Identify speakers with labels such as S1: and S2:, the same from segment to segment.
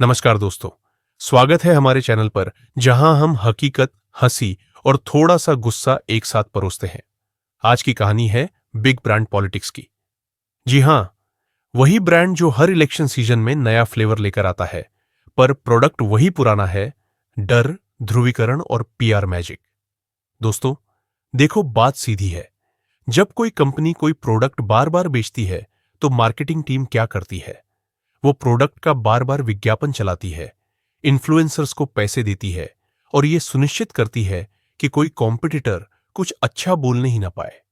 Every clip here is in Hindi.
S1: नमस्कार दोस्तों। स्वागत है हमारे चैनल पर जहां हम हकीकत, हंसी और थोड़ा सा गुस्सा एक साथ परोसते हैं। आज की कहानी है बिग ब्रांड पॉलिटिक्स की। जी हां, वही ब्रांड जो हर इलेक्शन सीजन में नया फ्लेवर लेकर आता है, पर प्रोडक्ट वही पुराना है। डर, ध्रुवीकरण और पीआर मैजिक। दोस्तों, देखो बात सीधी है। जब कोई कंपनी कोई प्रोडक्ट बार बार बेचती है, तो मार्केटिंग टीम क्या करती है? वो प्रोडक्ट का बार बार विज्ञापन चलाती है, इन्फ्लुएंसर्स को पैसे देती है और ये सुनिश्चित करती है कि कोई कॉम्पिटिटर कुछ अच्छा बोलने ही ना पाए।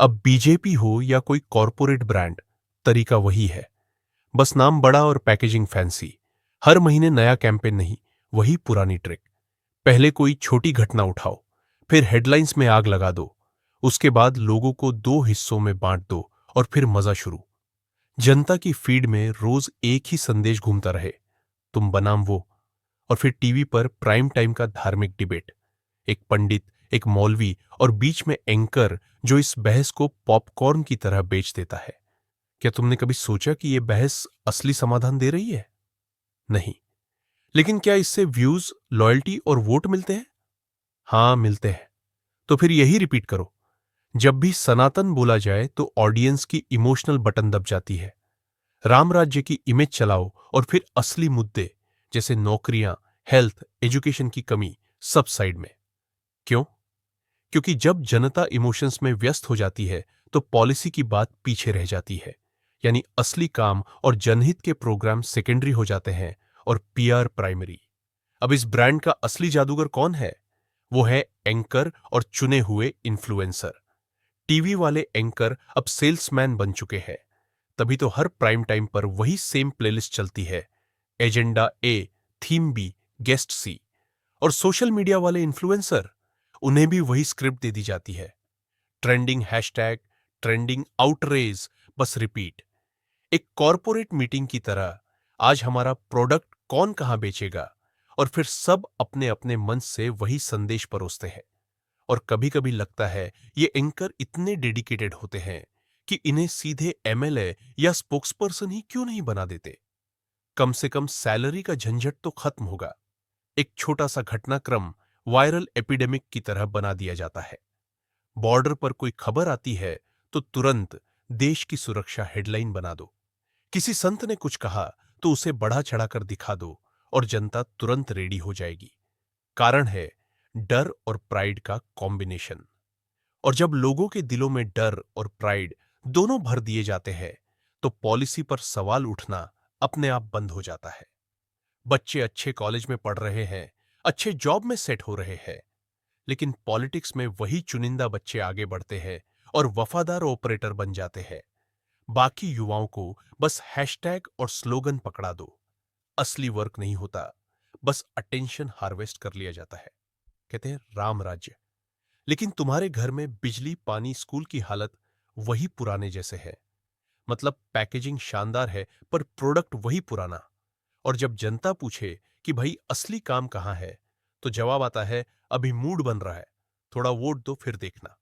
S1: अब बीजेपी हो या कोई कॉरपोरेट ब्रांड, तरीका वही है। बस नाम बड़ा और पैकेजिंग फैंसी। हर महीने नया कैंपेन नहीं, वही पुरानी ट्रिक। पहले कोई छोटी घटना उठाओ, फिर हेडलाइंस में आग लगा दो, उसके बाद लोगों को दो हिस्सों में बांट दो और फिर मजा शुरू। जनता की फीड में रोज एक ही संदेश घूमता रहे, तुम बनाम वो। और फिर टीवी पर प्राइम टाइम का धार्मिक डिबेट, एक पंडित, एक मौलवी और बीच में एंकर जो इस बहस को पॉपकॉर्न की तरह बेच देता है। क्या तुमने कभी सोचा कि यह बहस असली समाधान दे रही है? नहीं। लेकिन क्या इससे व्यूज, लॉयल्टी और वोट मिलते हैं? हां, मिलते हैं। तो फिर यही रिपीट करो। जब भी सनातन बोला जाए तो ऑडियंस की इमोशनल बटन दब जाती है। राम राज्य की इमेज चलाओ और फिर असली मुद्दे जैसे नौकरियां, हेल्थ, एजुकेशन की कमी, सब साइड में। क्यों? क्योंकि जब जनता इमोशंस में व्यस्त हो जाती है, तो पॉलिसी की बात पीछे रह जाती है। यानी असली काम और जनहित के प्रोग्राम सेकेंडरी हो जाते हैं और पीआर प्राइमरी। अब इस ब्रांड का असली जादूगर कौन है? वो है एंकर और चुने हुए इन्फ्लुएंसर। टीवी वाले एंकर अब सेल्समैन बन चुके हैं। तभी तो हर प्राइम टाइम पर वही सेम प्लेलिस्ट चलती है। एजेंडा ए, थीम बी, गेस्ट सी। और सोशल मीडिया वाले इन्फ्लुएंसर, उन्हें भी वही स्क्रिप्ट दे दी जाती है। ट्रेंडिंग हैशटैग, ट्रेंडिंग आउटरेज, बस रिपीट। एक कॉरपोरेट मीटिंग की तरह। आज हमारा प्रोडक्ट कौन कहां बेचेगा, और फिर सब अपने अपने मन से वही संदेश परोसते हैं। और कभी कभी लगता है ये एंकर इतने डेडिकेटेड होते हैं कि इन्हें सीधे एमएलए या स्पोक्सपर्सन ही क्यों नहीं बना देते। कम से कम सैलरी का झंझट तो खत्म होगा। एक छोटा सा घटनाक्रम वायरल एपिडेमिक की तरह बना दिया जाता है। बॉर्डर पर कोई खबर आती है तो तुरंत देश की सुरक्षा हेडलाइन बना दो। किसी संत ने कुछ कहा तो उसे बढ़ा चढ़ाकर दिखा दो और जनता तुरंत रेडी हो जाएगी। कारण है डर और प्राइड का कॉम्बिनेशन। और जब लोगों के दिलों में डर और प्राइड दोनों भर दिए जाते हैं, तो पॉलिसी पर सवाल उठना अपने आप बंद हो जाता है। बच्चे अच्छे कॉलेज में पढ़ रहे हैं, अच्छे जॉब में सेट हो रहे हैं, लेकिन पॉलिटिक्स में वही चुनिंदा बच्चे आगे बढ़ते हैं और वफादार ऑपरेटर बन जाते हैं। बाकी युवाओं को बस हैशटैग और स्लोगन पकड़ा दो। असली वर्क नहीं होता, बस अटेंशन हार्वेस्ट कर लिया जाता है। कहते हैं राम राज्य। लेकिन तुम्हारे घर में बिजली, पानी, स्कूल की हालत वही पुराने जैसे है। मतलब पैकेजिंग शानदार है, पर प्रोडक्ट वही पुराना। और जब जनता पूछे कि भाई असली काम कहां है, तो जवाब आता है अभी मूड बन रहा है, थोड़ा वोट दो फिर देखना।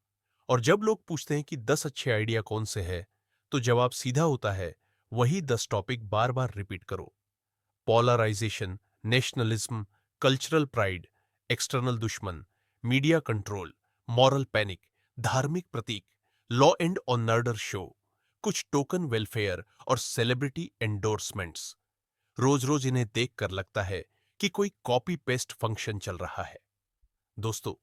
S1: और जब लोग पूछते हैं कि 10 अच्छे आइडिया कौन से हैं, तो जवाब सीधा होता है वही 10 टॉपिक बार बार रिपीट करो। Polarisation, nationalism, cultural pride, external दुश्मन, मीडिया कंट्रोल, मॉरल पैनिक, धार्मिक प्रतीक, लॉ एंड ऑर्डर शो, कुछ टोकन वेलफेयर और सेलिब्रिटी एंडोर्समेंट्स। रोज रोज इन्हें देखकर लगता है कि कोई कॉपी पेस्ट फंक्शन चल रहा है। दोस्तों,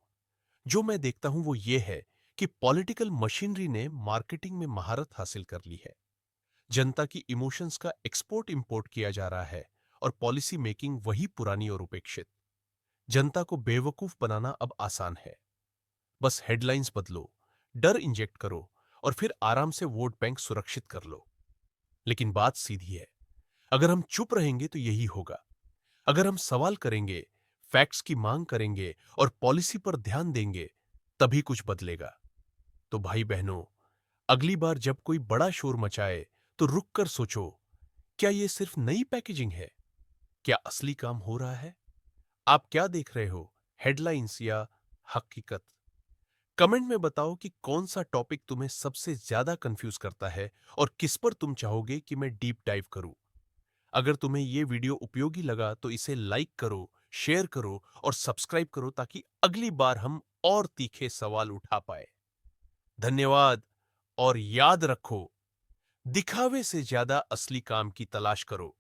S1: जो मैं देखता हूं वो ये है कि पॉलिटिकल मशीनरी ने मार्केटिंग में महारत हासिल कर ली है। जनता की इमोशंस का एक्सपोर्ट इंपोर्ट किया जा रहा है और पॉलिसी मेकिंग वही पुरानी और उपेक्षित। जनता को बेवकूफ बनाना अब आसान है। बस हेडलाइंस बदलो, डर इंजेक्ट करो और फिर आराम से वोट बैंक सुरक्षित कर लो। लेकिन बात सीधी है, अगर हम चुप रहेंगे तो यही होगा। अगर हम सवाल करेंगे, फैक्ट्स की मांग करेंगे और पॉलिसी पर ध्यान देंगे, तभी कुछ बदलेगा। तो भाई बहनों, अगली बार जब कोई बड़ा शोर मचाए, तो रुक कर सोचो, क्या यह सिर्फ नई पैकेजिंग है? क्या असली काम हो रहा है? आप क्या देख रहे हो, हेडलाइंस या हकीकत? कमेंट में बताओ कि कौन सा टॉपिक तुम्हें सबसे ज्यादा कंफ्यूज करता है और किस पर तुम चाहोगे कि मैं डीप डाइव करूं। अगर तुम्हें ये वीडियो उपयोगी लगा तो इसे लाइक करो, शेयर करो और सब्सक्राइब करो ताकि अगली बार हम और तीखे सवाल उठा पाए। धन्यवाद। और याद रखो, दिखावे से ज्यादा असली काम की तलाश करो।